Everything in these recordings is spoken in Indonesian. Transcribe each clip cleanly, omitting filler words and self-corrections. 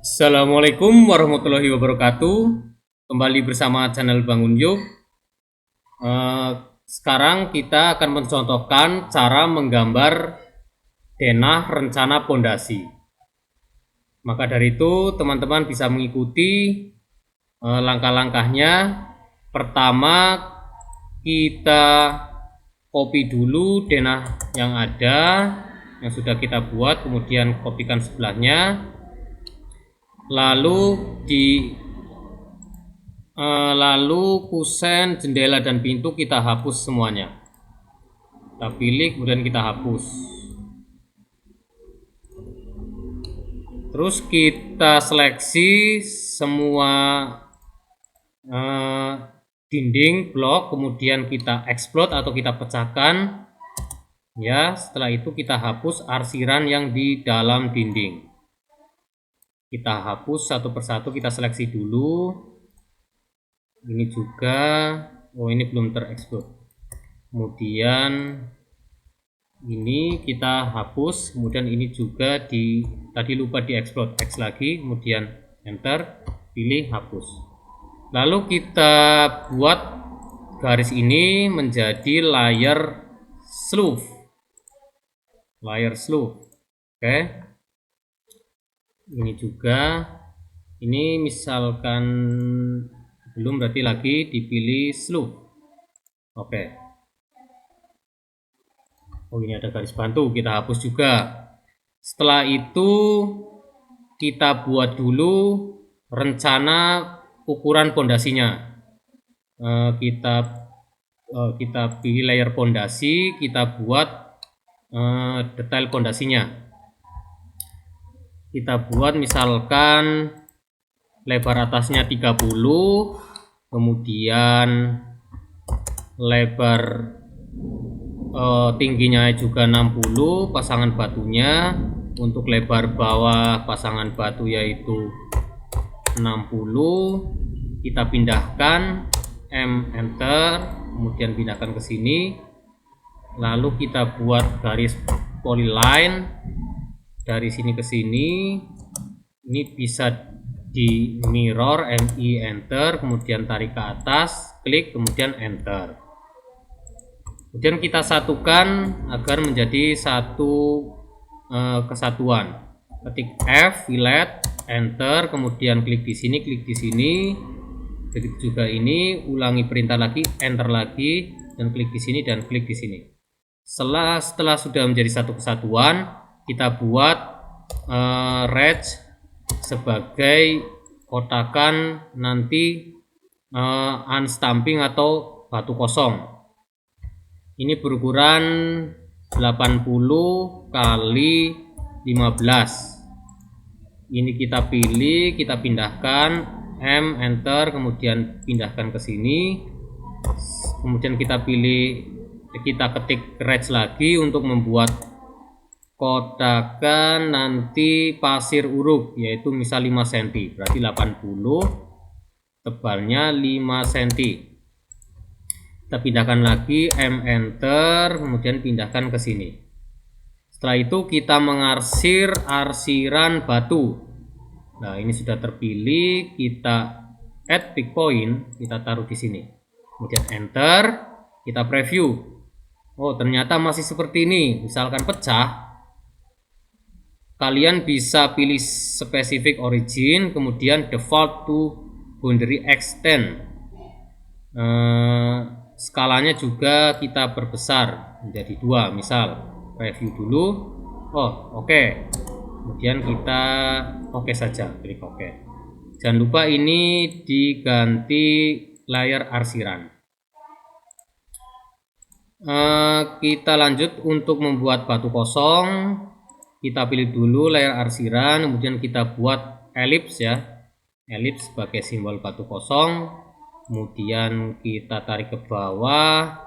Assalamualaikum warahmatullahi wabarakatuh. Kembali bersama channel Bangun Yuk. Sekarang kita akan mencontohkan cara menggambar denah rencana pondasi. Maka dari itu teman-teman bisa mengikuti langkah-langkahnya. Pertama, kita copy dulu denah yang ada, yang sudah kita buat, kemudian kopikan sebelahnya. Lalu kusen, jendela dan pintu kita hapus semuanya. Kita pilih kemudian kita hapus. Terus kita seleksi semua dinding blok, kemudian kita explode atau kita pecahkan. Ya, setelah itu kita hapus arsiran yang di dalam dinding. Kita hapus satu persatu, kita seleksi dulu. Ini juga, oh ini belum terekspor. Kemudian ini kita hapus, kemudian ini juga tadi lupa diekspor, X lagi, kemudian enter, pilih hapus. Lalu kita buat garis ini menjadi layer sleeve. Oke. Ini juga, ini misalkan belum, berarti lagi dipilih sleeve. Oke. Oh, ini ada garis bantu, kita hapus juga. Setelah itu kita buat dulu rencana ukuran pondasinya. Kita pilih layer pondasi, kita buat detail pondasinya. Kita buat misalkan lebar atasnya 30, kemudian lebar tingginya juga 60 pasangan batunya. Untuk lebar bawah pasangan batu yaitu 60. Kita pindahkan, enter, kemudian pindahkan ke sini. Lalu kita buat garis polyline dari sini ke sini. Ini bisa di mirror, enter, kemudian tarik ke atas, klik, kemudian enter. Kemudian kita satukan agar menjadi satu kesatuan. Ketik F, fillet, enter, kemudian klik di sini, begitu juga ini, ulangi perintah lagi, enter lagi, dan klik di sini dan klik di sini. Setelah sudah menjadi satu kesatuan, kita buat reg sebagai kotakan nanti unstamping atau batu kosong. Ini berukuran 80 kali 15. Ini kita pilih, kita pindahkan, enter, kemudian pindahkan ke sini. Kemudian kita pilih, kita ketik reg lagi untuk membuat kotakan nanti pasir uruk, yaitu misal 5 cm, berarti 80, tebalnya 5 cm. Kita pindahkan lagi, enter, kemudian pindahkan ke sini. Setelah itu kita mengarsir arsiran batu. Nah, ini sudah terpilih, kita add pick point, kita taruh di sini. Kemudian enter, kita preview. Oh, ternyata masih seperti ini. Misalkan pecah, kalian bisa pilih specific origin, kemudian default to boundary extend. Skalanya juga kita perbesar menjadi 2, misal review dulu. Oh, oke. Kemudian kita oke saja, klik oke. Jangan lupa ini diganti layer arsiran. Kita lanjut untuk membuat batu kosong. Kita pilih dulu layer arsiran, kemudian kita buat elips ya, elips sebagai simbol batu kosong. Kemudian kita tarik ke bawah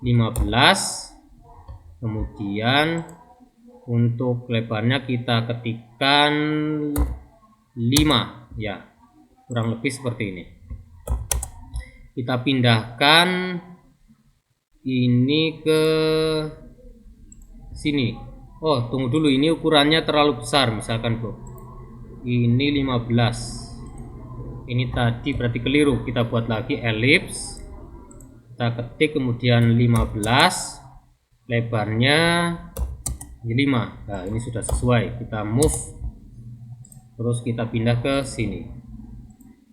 15. Kemudian untuk lebarnya kita ketikkan 5 ya, kurang lebih seperti ini. Kita pindahkan ini ke sini. Oh, tunggu dulu, ini ukurannya terlalu besar misalkan, bro. ini 15. Ini tadi berarti keliru, kita buat lagi elips, kita ketik kemudian 15, lebarnya 5. Nah, ini sudah sesuai, kita move, terus kita pindah ke sini,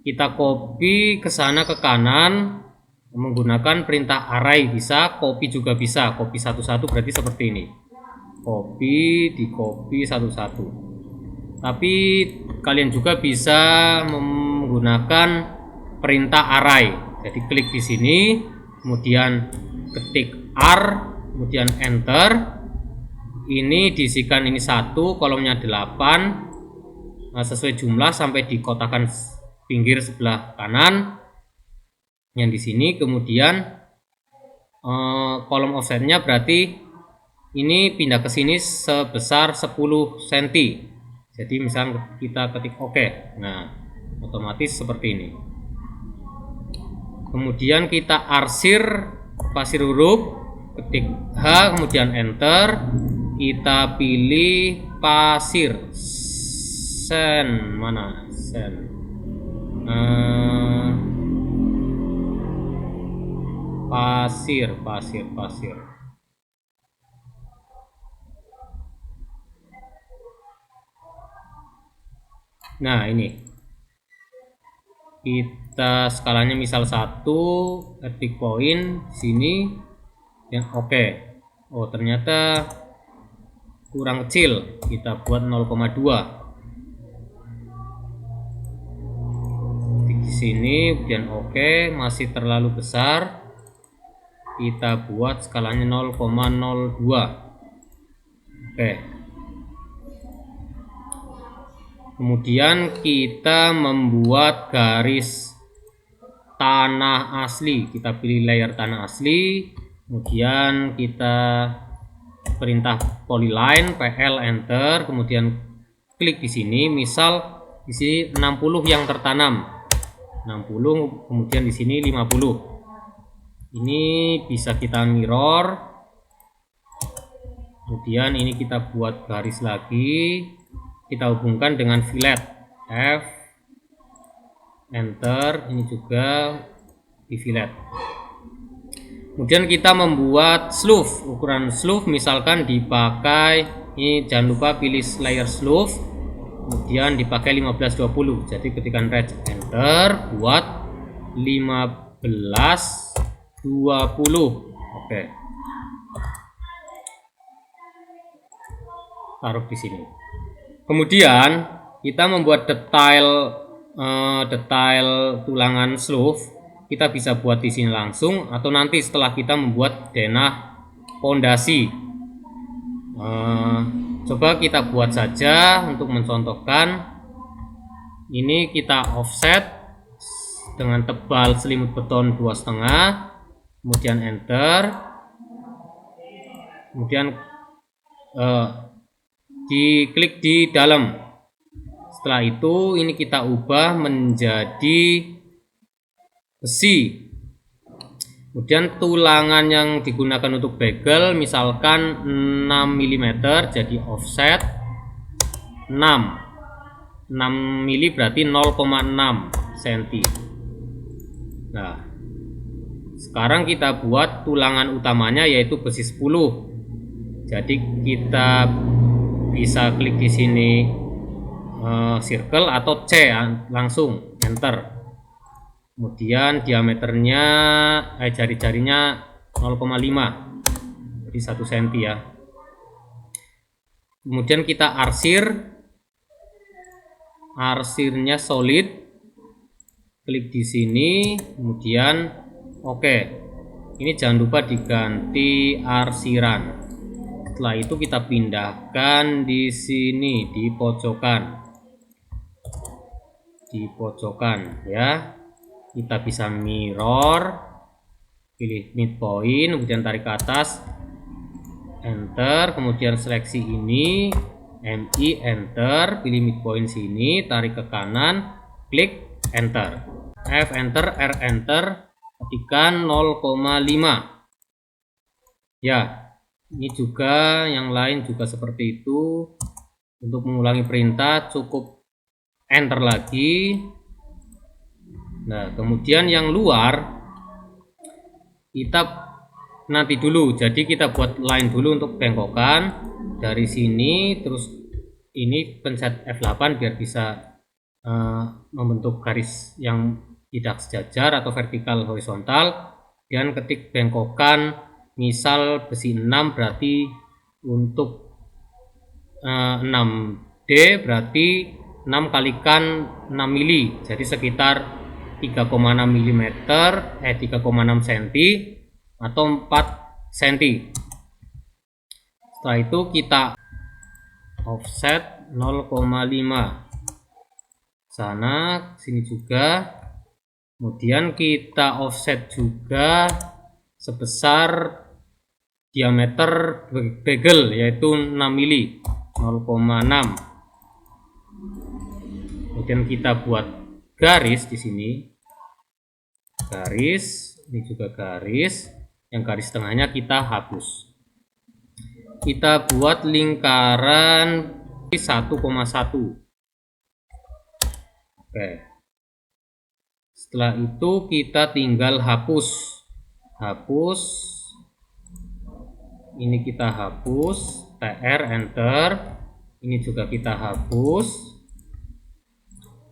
kita copy ke sana ke kanan menggunakan perintah array, bisa copy juga bisa, copy satu-satu berarti seperti ini, copy di copy satu-satu. Tapi kalian juga bisa menggunakan perintah array, jadi klik di sini kemudian ketik R kemudian enter, ini diisikan ini 1, kolomnya 8, sesuai jumlah sampai di kotakan pinggir sebelah kanan yang di sini. Kemudian kolom offsetnya berarti ini pindah ke sini sebesar 10 cm. Jadi misal kita ketik OK, nah otomatis seperti ini. Kemudian kita arsir pasir huruf, ketik H kemudian enter, kita pilih pasir sen, mana sen, pasir. Nah, ini kita skalanya misal 1, epic point sini yang oke. Oh, ternyata kurang kecil, kita buat 0,2 di sini, kemudian oke, masih terlalu besar, kita buat skalanya 0,02. Oke. Kemudian kita membuat garis tanah asli, kita pilih layer tanah asli, kemudian kita perintah polyline PL enter, kemudian klik di sini, misal di sini 60 yang tertanam, 60, kemudian di sini 50. Ini bisa kita mirror, kemudian ini kita buat garis lagi, kita hubungkan dengan fillet, F enter, ini juga di fillet. Kemudian kita membuat sleeve, ukuran sleeve misalkan dipakai, ini jangan lupa pilih layer sleeve, kemudian dipakai 15-20. Jadi ketika red enter, buat 15-20. Oke, taruh di sini. Kemudian kita membuat detail tulangan sleeve, kita bisa buat di sini langsung atau nanti setelah kita membuat denah pondasi. Coba kita buat saja untuk mencontohkan. Ini kita offset dengan tebal selimut beton 2,5, kemudian enter, kemudian diklik di dalam. Setelah itu ini kita ubah menjadi besi. Kemudian tulangan yang digunakan untuk bagel misalkan 6 mm, jadi offset 6 mm berarti 0,6 cm. Nah, sekarang kita buat tulangan utamanya yaitu besi 10. Jadi kita bisa klik di sini circle atau C langsung enter. Kemudian diameternya jari-jarinya 0,5, jadi 1 cm ya. Kemudian kita arsirnya solid, klik di sini, kemudian oke. Ini jangan lupa diganti arsiran. Setelah itu kita pindahkan di sini di pojokan ya. Kita bisa mirror, pilih midpoint, kemudian tarik ke atas, enter, kemudian seleksi ini, MI enter, pilih midpoint sini, tarik ke kanan, klik enter, F enter, R enter, ketikkan 0,5 ya. Ini juga yang lain juga seperti itu. Untuk mengulangi perintah cukup enter lagi. Nah, kemudian yang luar kita nanti dulu, jadi kita buat line dulu untuk bengkokan dari sini, terus ini pencet F8 biar bisa membentuk garis yang tidak sejajar atau vertikal horizontal, dan ketik bengkokan misal besi 6 berarti untuk 6D berarti 6 kalikan 6 mili, jadi sekitar 3,6 mm 3,6 cm atau 4 cm. Setelah itu kita offset 0,5 sana sini juga, kemudian kita offset juga sebesar diameter bagel yaitu 6 mili 0,6. Kemudian kita buat garis di sini, garis ini juga garis, yang garis tengahnya kita hapus. Kita buat lingkaran 1,1. Oke. Setelah itu kita tinggal hapus. Ini kita hapus, TR enter. Ini juga kita hapus.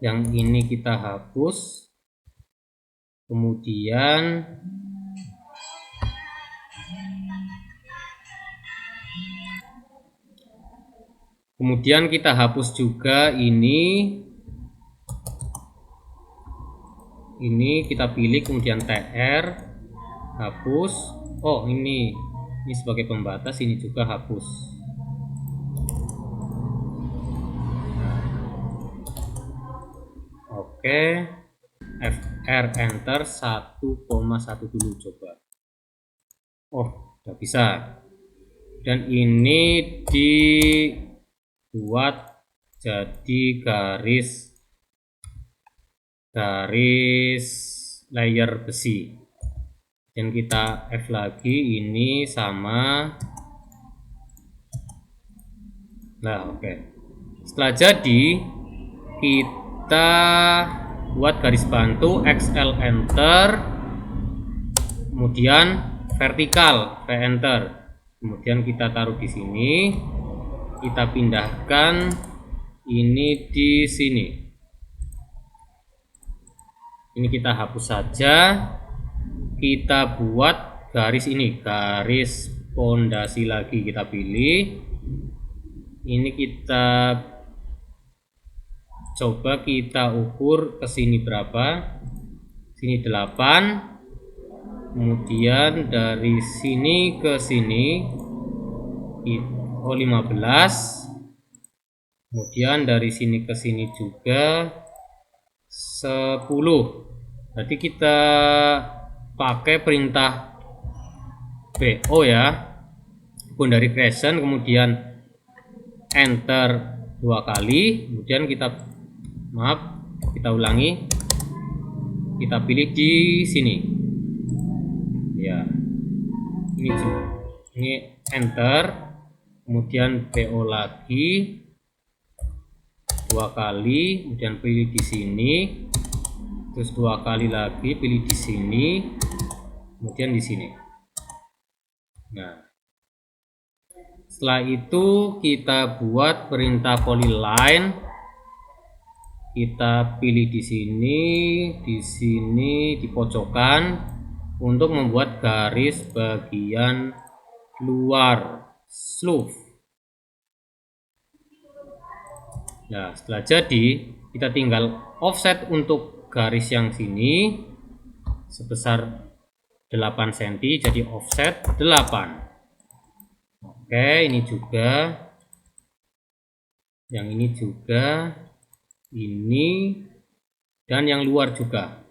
Yang ini kita hapus. Kemudian kita hapus juga ini kita pilih, kemudian TR hapus. Oh, ini sebagai pembatas, ini juga hapus. Oke, FR enter 1,1 dulu coba. Oh, udah bisa. Dan ini dibuat jadi garis layer besi. Dan kita F lagi, ini sama. Nah, oke. Setelah jadi, kita buat garis bantu, XL enter, kemudian vertikal V enter, kemudian kita taruh di sini, kita pindahkan ini di sini. Ini kita hapus saja, kita buat garis ini, garis pondasi lagi kita pilih. Ini kita coba kita ukur ke sini berapa, sini 8, kemudian dari sini ke sini 15, kemudian dari sini ke sini juga 10. Berarti kita pakai perintah BO ya, boundary creation, kemudian enter 2 kali, kemudian kita ulangi, kita pilih di sini ya, ini enter, kemudian BO lagi 2 kali, kemudian pilih di sini, terus 2 kali lagi pilih di sini, kemudian di sini. Nah, setelah itu kita buat perintah polyline, kita pilih di sini di pojokan untuk membuat garis bagian luar sleeve. Nah, setelah jadi, kita tinggal offset untuk garis yang sini sebesar 8 cm, jadi offset 8. Oke, ini juga, yang ini juga, ini, dan yang luar juga.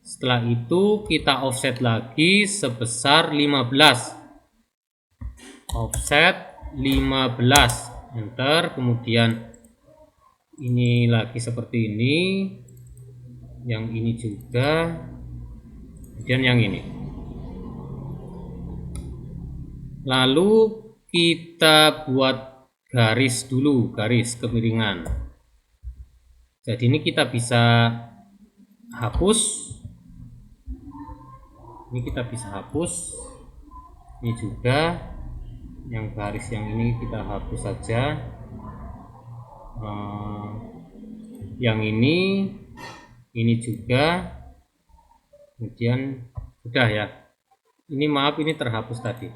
Setelah itu kita offset lagi sebesar 15, offset 15, enter, kemudian ini lagi seperti ini, yang ini juga, kemudian yang ini. Lalu kita buat garis dulu, garis kemiringan Jadi ini kita bisa hapus. Ini kita bisa hapus. Ini juga yang garis yang ini kita hapus saja. Yang ini juga. Kemudian udah ya. Ini maaf, ini terhapus tadi.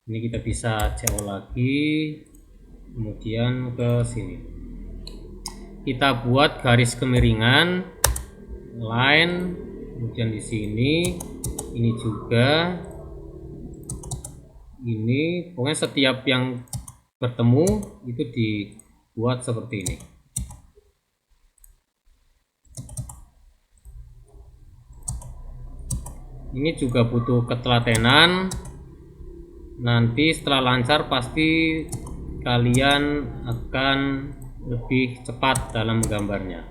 Ini kita bisa CO lagi. Kemudian ke sini. Kita buat garis kemiringan, line, kemudian di sini, ini juga, ini, pokoknya setiap yang bertemu itu dibuat seperti ini. Ini juga butuh ketelatenan. Nanti setelah lancar pasti kalian akan lebih cepat dalam menggambarnya.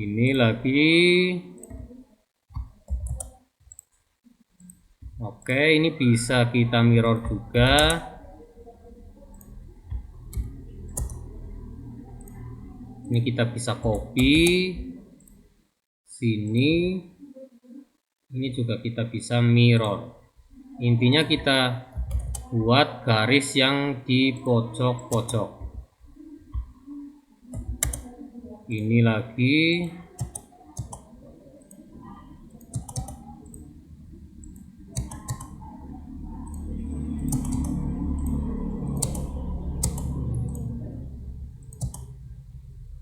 Ini lagi. Oke, ini bisa kita mirror juga. Ini kita bisa copy sini. Ini juga kita bisa mirror. Intinya kita buat garis yang di pojok-pojok. Ini lagi.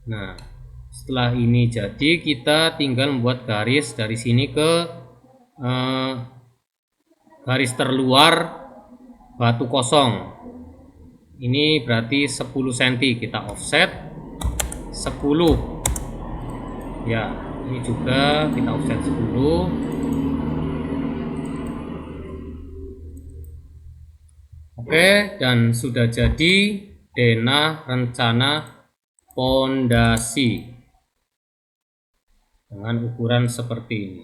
Nah, setelah ini jadi, kita tinggal membuat garis dari sini ke garis terluar batu kosong. Ini berarti 10 cm, kita offset 10. Ya, ini juga kita offset 10. Oke, dan sudah jadi denah rencana pondasi dengan ukuran seperti ini.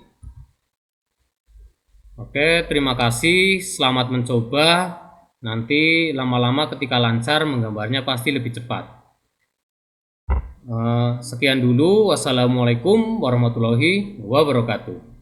Oke, terima kasih, selamat mencoba. Nanti lama-lama ketika lancar menggambarnya pasti lebih cepat. Sekian dulu, wassalamualaikum warahmatullahi wabarakatuh.